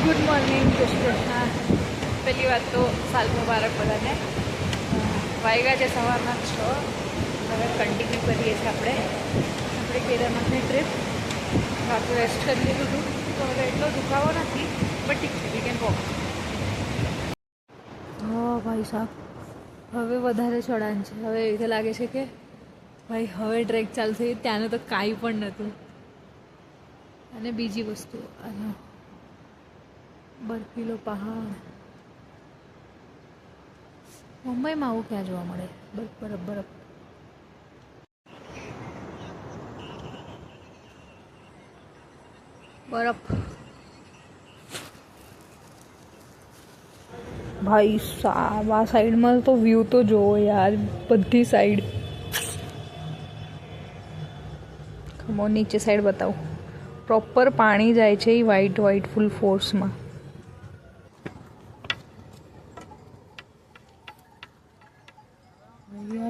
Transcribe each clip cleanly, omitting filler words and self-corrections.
Good morning, જય શ્રી કૃષ્ણ. પહેલી વાત તો સાલ મુબારક બધાને. વાગ્યા છે સવારના 6. હવે કન્ટિન્યુ કરીએ છીએ આપણે કેદારનાથની ટ્રીપ. રાત્રે રેસ્ટ કરી લીધું હતું તો હવે એટલો દુખાવો નથી, બટ ઠીક છે, વી કેન વોક. હા ભાઈ સાહેબ, હવે વધારે ચઢાણ છે. હવે એવી રીતે લાગે છે કે ભાઈ હવે ટ્રેક ચાલુ થઈ. ત્યાંનું તો કાંઈ પણ નહોતું. અને બીજી વસ્તુ, આનો બર્ફીલો પહાડ. મુંબઈમાં આવું ક્યાં જોવા મળે? બરફ બરફ. બરફ. ભાઈ સાહેબ, આ સાઈડમાં તો વ્યૂ તો જોવો યાર, બધી સાઈડ. ખમો નીચે સાઈડ બતાવું. પ્રોપર પાણી જાય છે એ વ્હાઈટ વ્હાઈટ ફૂલ ફોર્સમાં.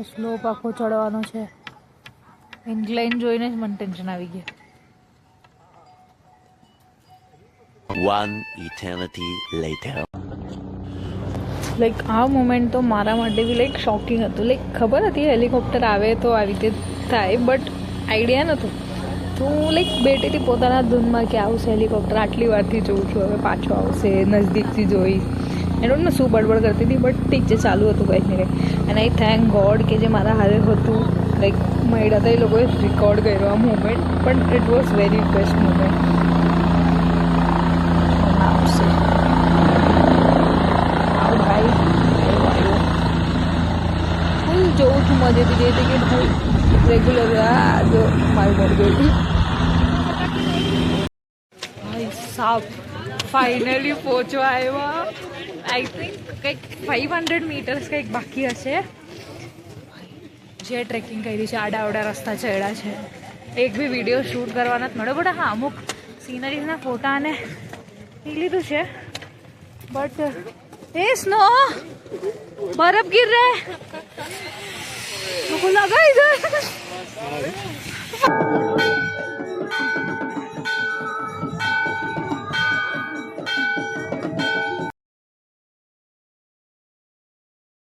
સ્લોપ આખો ચડવાનો છે. ઇન્ક્લાઇન જોઈને જ મને ટેન્શન આવી ગયા. One eternity later. લાઈક આ મોમેન્ટ તો મારા માટે બી લાઈક શોકિંગ હતું. લાઈક ખબર હતી હેલિકોપ્ટર આવે તો આવી રીતે થાય, બટ આઈડિયા નહોતું. તો હું લાઈક બેઠીથી પોતાના ધૂનમાં કે આવશે હેલિકોપ્ટર, આટલી વારથી જોઉં છું, હવે પાછો આવશે, નજદીકથી જોઈ. એ ડોન્ટ નો શું બડબડ કરતી હતી, બટ ઠીક છે, ચાલુ હતું કંઈક ને કંઈક. એન્ડ આઈ થેન્ક ગોડ કે જે મારા હારે હતું, લાઈક મળ્યા હતા એ લોકોએ રેકોર્ડ કર્યો આ મોમેન્ટ. પણ it was very best moment. આવશે ભાઈ, ફૂલ જોઉં છું મજેથી જઈ હતી કે ભાઈ રેગ્યુલર આ જો મારી મળી ગઈ. ભાઈ સાહેબ, ફાઇનલી પહોંચવા આવ્યા. આઈ થિંક કંઈક 500 મીટર્સ કંઈક બાકી હશે. જે ટ્રેકિંગ કરી છે, આડા આડા રસ્તા ચડ્યા છે. એક બી વિડીયો શૂટ કરવા નથી મળ્યો, બટ હા અમુક સીનરીઝના ફોટા અને એ લીધું છે. બટ એ સ્નો બરફ ગીર રહે, લગાઈ દે.